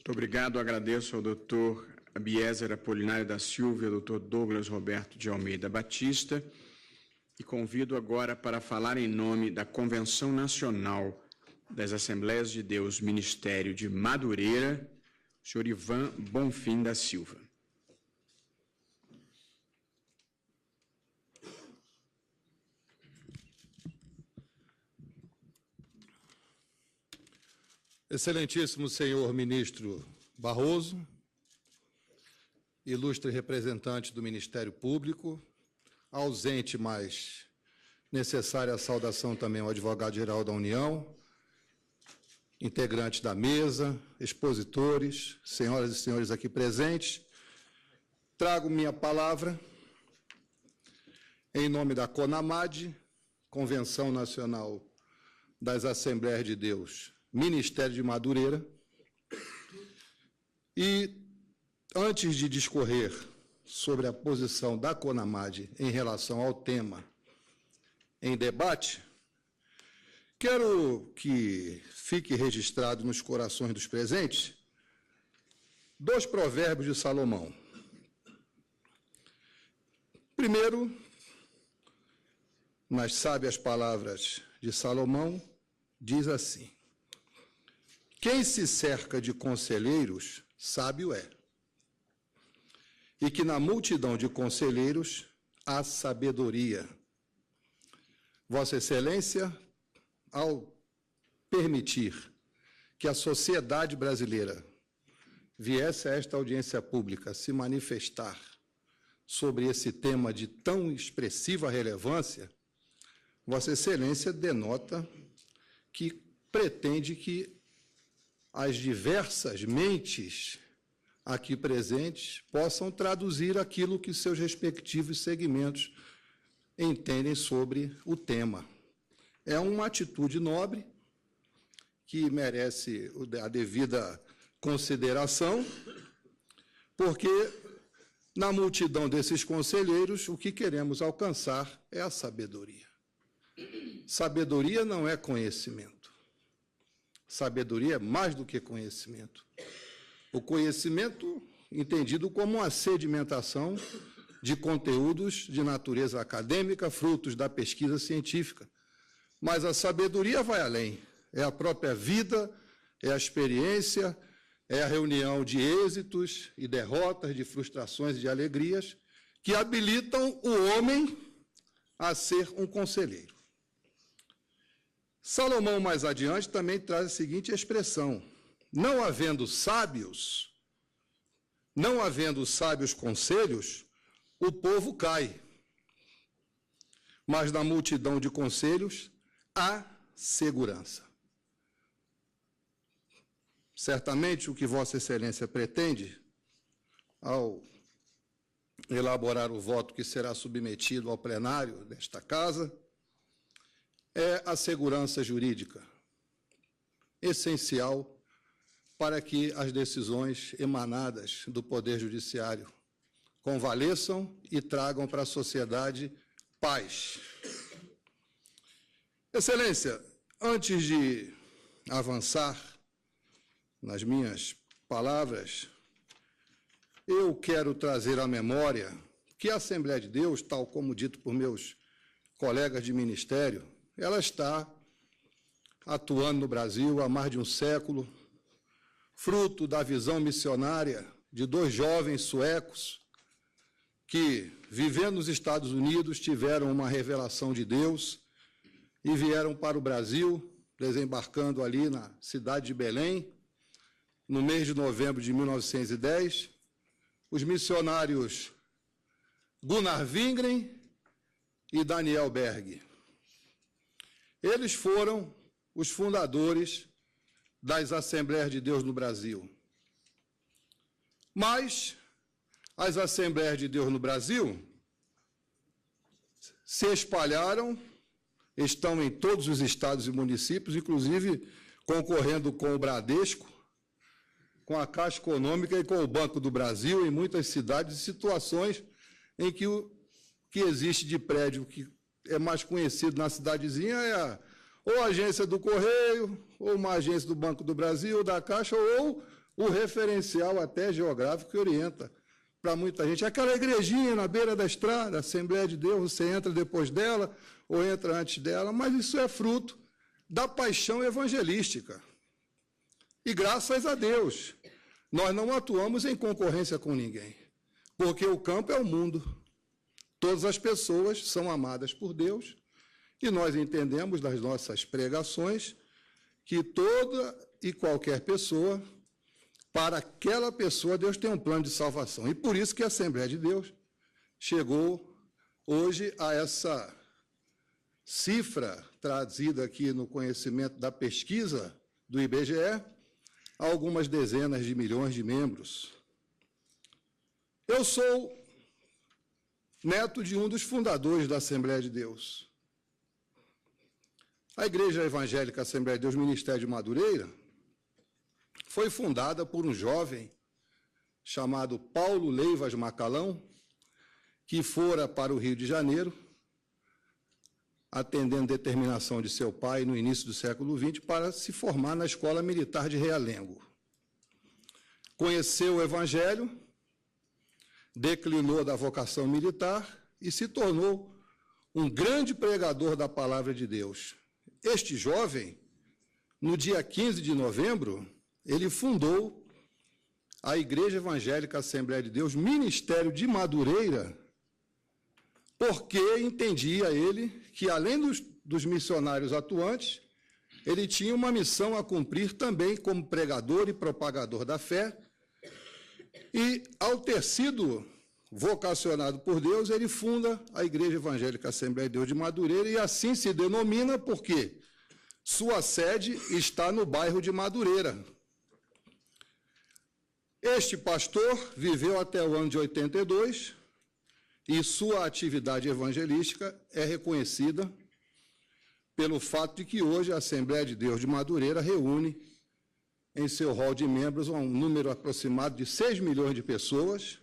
Muito obrigado. Agradeço ao doutor Abiezer Apolinário da Silva e ao doutor Douglas Roberto de Almeida Batista e convido agora para falar em nome da Convenção Nacional das Assembleias de Deus Ministério de Madureira, o senhor Ivan Bonfim da Silva. Excelentíssimo senhor ministro Barroso, ilustre representante do Ministério Público, ausente, mas necessária a saudação também ao advogado-geral da União, integrantes da mesa, expositores, senhoras e senhores aqui presentes, trago minha palavra em nome da CONAMAD, Convenção Nacional das Assembleias de Deus, Ministério de Madureira, e antes de discorrer sobre a posição da CONAMAD em relação ao tema em debate, quero que fique registrado nos corações dos presentes 2 provérbios de Salomão. Primeiro, nas sábias palavras de Salomão, diz assim: quem se cerca de conselheiros, sábio é, e que na multidão de conselheiros há sabedoria. Vossa Excelência, ao permitir que a sociedade brasileira viesse a esta audiência pública se manifestar sobre esse tema de tão expressiva relevância, Vossa Excelência denota que pretende que as diversas mentes aqui presentes possam traduzir aquilo que seus respectivos segmentos entendem sobre o tema. É uma atitude nobre que merece a devida consideração, porque na multidão desses conselheiros o que queremos alcançar é a sabedoria. Sabedoria não é conhecimento. Sabedoria é mais do que conhecimento. O conhecimento entendido como uma sedimentação de conteúdos de natureza acadêmica, frutos da pesquisa científica. Mas a sabedoria vai além. É a própria vida, é a experiência, é a reunião de êxitos e derrotas, de frustrações e de alegrias, que habilitam o homem a ser um conselheiro. Salomão, mais adiante, também traz a seguinte expressão: não havendo sábios conselhos, o povo cai. Mas na multidão de conselhos há segurança. Certamente o que Vossa Excelência pretende, ao elaborar o voto que será submetido ao plenário desta Casa, é a segurança jurídica, essencial para que as decisões emanadas do Poder Judiciário convaleçam e tragam para a sociedade paz. Excelência, antes de avançar nas minhas palavras, eu quero trazer à memória que a Assembleia de Deus, tal como dito por meus colegas de ministério, ela está atuando no Brasil há mais de um século, fruto da visão missionária de 2 jovens suecos que, vivendo nos Estados Unidos, tiveram uma revelação de Deus e vieram para o Brasil, desembarcando ali na cidade de Belém, no mês de novembro de 1910, os missionários Gunnar Wingren e Daniel Berg. Eles foram os fundadores das Assembleias de Deus no Brasil. Mas as Assembleias de Deus no Brasil se espalharam, estão em todos os estados e municípios, inclusive concorrendo com o Bradesco, com a Caixa Econômica e com o Banco do Brasil, em muitas cidades e situações em que o que existe de prédio que é mais conhecido na cidadezinha ou a agência do Correio, ou uma agência do Banco do Brasil, ou da Caixa, ou o referencial até geográfico que orienta para muita gente. Aquela igrejinha na beira da estrada, Assembleia de Deus, você entra depois dela ou entra antes dela, mas isso é fruto da paixão evangelística. E graças a Deus, nós não atuamos em concorrência com ninguém, porque o campo é o mundo. Todas as pessoas são amadas por Deus e nós entendemos das nossas pregações que toda e qualquer pessoa, para aquela pessoa, Deus tem um plano de salvação. E por isso que a Assembleia de Deus chegou hoje a essa cifra trazida aqui no conhecimento da pesquisa do IBGE, a algumas dezenas de milhões de membros. Eu sou neto de um dos fundadores da Assembleia de Deus. A Igreja Evangélica Assembleia de Deus, Ministério de Madureira, foi fundada por um jovem chamado Paulo Leivas Macalão, que fora para o Rio de Janeiro, atendendo determinação de seu pai no início do século XX, para se formar na Escola Militar de Realengo. Conheceu o Evangelho, declinou da vocação militar e se tornou um grande pregador da palavra de Deus. Este jovem, no dia 15 de novembro, ele fundou a Igreja Evangélica Assembleia de Deus, Ministério de Madureira, porque entendia ele que, além dos missionários atuantes, ele tinha uma missão a cumprir também como pregador e propagador da fé. E, ao ter sido vocacionado por Deus, ele funda a Igreja Evangélica Assembleia de Deus de Madureira, e assim se denomina porque sua sede está no bairro de Madureira. Este pastor viveu até o ano de 82, e sua atividade evangelística é reconhecida pelo fato de que hoje a Assembleia de Deus de Madureira reúne em seu hall de membros um número aproximado de 6 milhões de pessoas,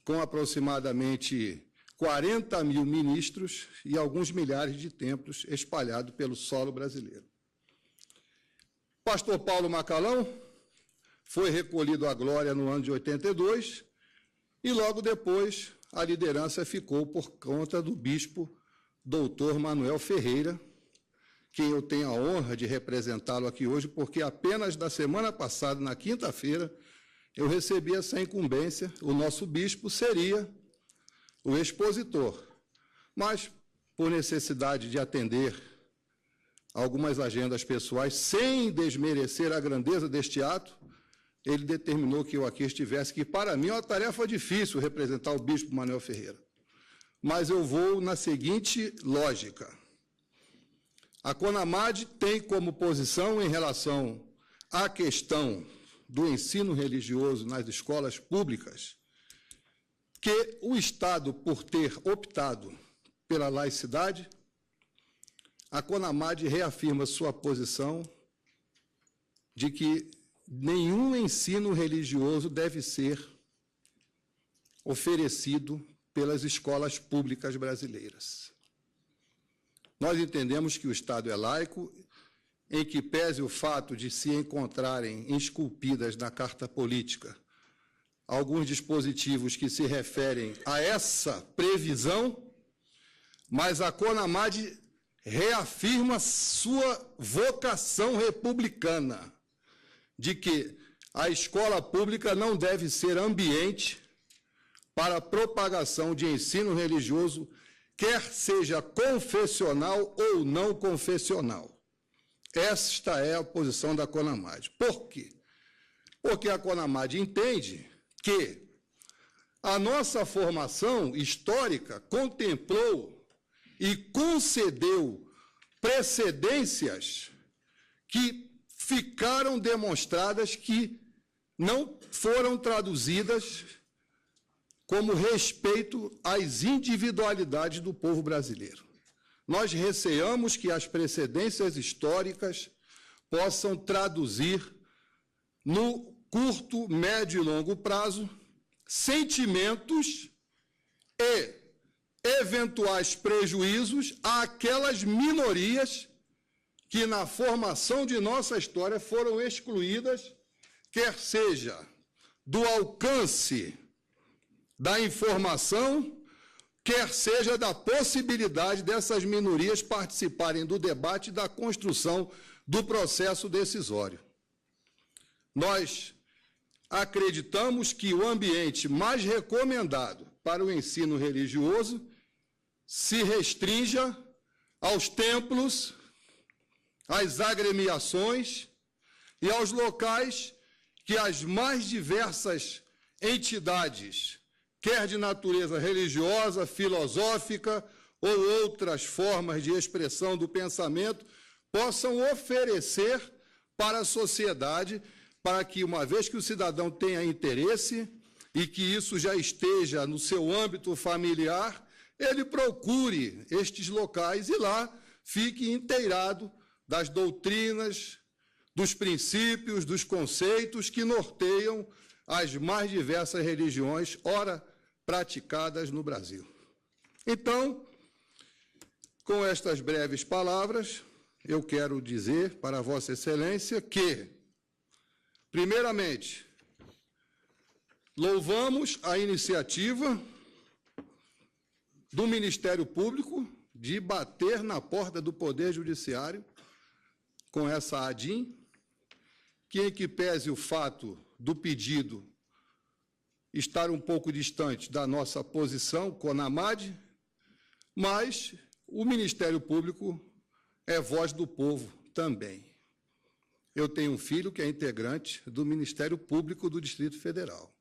com aproximadamente 40 mil ministros e alguns milhares de templos espalhados pelo solo brasileiro. Pastor Paulo Macalão foi recolhido à glória no ano de 82 e logo depois a liderança ficou por conta do bispo doutor Manuel Ferreira, quem eu tenho a honra de representá-lo aqui hoje, porque apenas da semana passada, na quinta-feira, eu recebi essa incumbência. O nosso bispo seria o expositor, mas por necessidade de atender algumas agendas pessoais, sem desmerecer a grandeza deste ato, ele determinou que eu aqui estivesse, que para mim é uma tarefa difícil representar o bispo Manuel Ferreira. Mas eu vou na seguinte lógica. A CONAMAD tem como posição em relação à questão do ensino religioso nas escolas públicas, que o Estado, por ter optado pela laicidade, a CONAMAD reafirma sua posição de que nenhum ensino religioso deve ser oferecido pelas escolas públicas brasileiras. Nós entendemos que o Estado é laico, em que pese o fato de se encontrarem esculpidas na Carta Política alguns dispositivos que se referem a essa previsão, mas a CONAMAD reafirma sua vocação republicana, de que a escola pública não deve ser ambiente para a propagação de ensino religioso, quer seja confessional ou não confessional. Esta é a posição da CONAMAD. Por quê? Porque a CONAMAD entende que a nossa formação histórica contemplou e concedeu precedências que ficaram demonstradas que não foram traduzidas como respeito às individualidades do povo brasileiro. Nós receamos que as precedências históricas possam traduzir no curto, médio e longo prazo sentimentos e eventuais prejuízos àquelas minorias que na formação de nossa história foram excluídas, quer seja do alcance da informação, quer seja da possibilidade dessas minorias participarem do debate e da construção do processo decisório. Nós acreditamos que o ambiente mais recomendado para o ensino religioso se restrinja aos templos, às agremiações e aos locais que as mais diversas entidades, quer de natureza religiosa, filosófica ou outras formas de expressão do pensamento, possam oferecer para a sociedade, para que, uma vez que o cidadão tenha interesse e que isso já esteja no seu âmbito familiar, ele procure estes locais e lá fique inteirado das doutrinas, dos princípios, dos conceitos que norteiam as mais diversas religiões, ora praticadas no Brasil. Então, com estas breves palavras, eu quero dizer para Vossa Excelência que, primeiramente, louvamos a iniciativa do Ministério Público de bater na porta do Poder Judiciário com essa ADIM, que, em que pese o fato do pedido estar um pouco distante da nossa posição, CONAMAD, mas o Ministério Público é voz do povo também. Eu tenho um filho que é integrante do Ministério Público do Distrito Federal.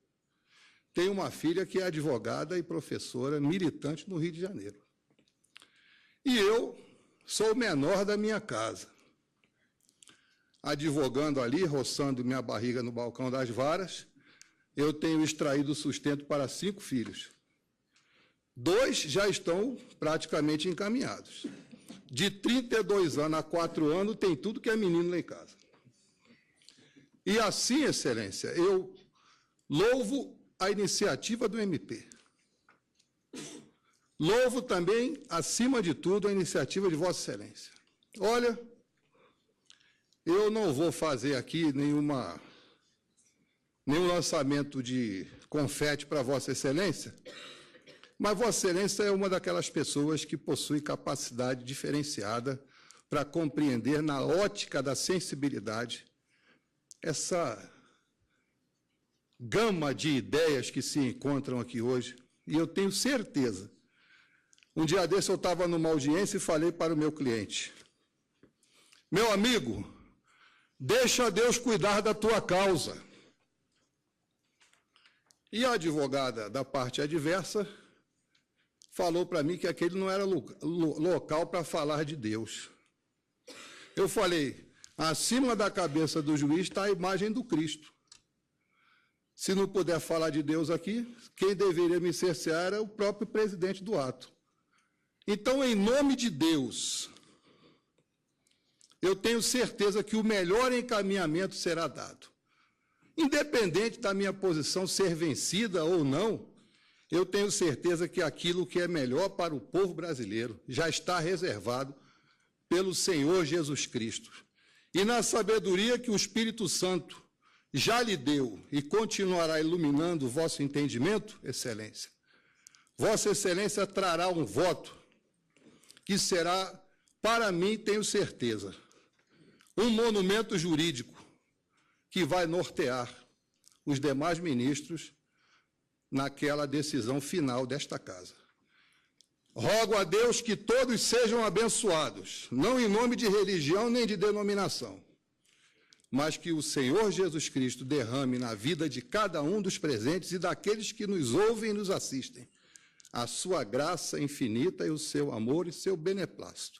Tenho uma filha que é advogada e professora militante no Rio de Janeiro. E eu sou o menor da minha casa, advogando ali, roçando minha barriga no balcão das varas. Eu tenho extraído sustento para 5 filhos. 2 já estão praticamente encaminhados. De 32 anos a 4 anos, tem tudo que é menino lá em casa. E assim, Excelência, eu louvo a iniciativa do MP. Louvo também, acima de tudo, a iniciativa de Vossa Excelência. Olha, eu não vou fazer aqui nenhum lançamento de confete para Vossa Excelência, mas Vossa Excelência é uma daquelas pessoas que possui capacidade diferenciada para compreender, na ótica da sensibilidade, essa gama de ideias que se encontram aqui hoje. E eu tenho certeza, um dia desse eu estava numa audiência e falei para o meu cliente: meu amigo, deixa Deus cuidar da tua causa. E a advogada da parte adversa falou para mim que aquele não era local para falar de Deus. Eu falei: acima da cabeça do juiz está a imagem do Cristo. Se não puder falar de Deus aqui, quem deveria me cercear era o próprio presidente do ato. Então, em nome de Deus, eu tenho certeza que o melhor encaminhamento será dado. Independente da minha posição ser vencida ou não, eu tenho certeza que aquilo que é melhor para o povo brasileiro já está reservado pelo Senhor Jesus Cristo. E na sabedoria que o Espírito Santo já lhe deu e continuará iluminando o vosso entendimento, Excelência, Vossa Excelência trará um voto que será, para mim, tenho certeza, um monumento jurídico que vai nortear os demais ministros naquela decisão final desta casa. Rogo a Deus que todos sejam abençoados, não em nome de religião nem de denominação, mas que o Senhor Jesus Cristo derrame na vida de cada um dos presentes e daqueles que nos ouvem e nos assistem a sua graça infinita e o seu amor e seu beneplácito.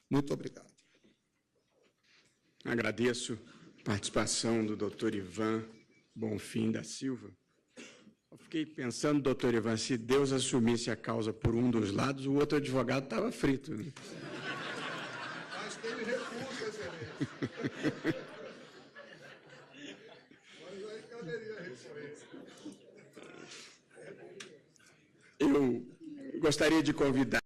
Muito obrigado. Agradeço a participação do doutor Ivan Bonfim da Silva. Eu fiquei pensando, doutor Ivan, se Deus assumisse a causa por um dos lados, o outro advogado estava frito. Né? Mas teve recurso, Excelência. Mas aí caberia recorrência. Eu gostaria de convidar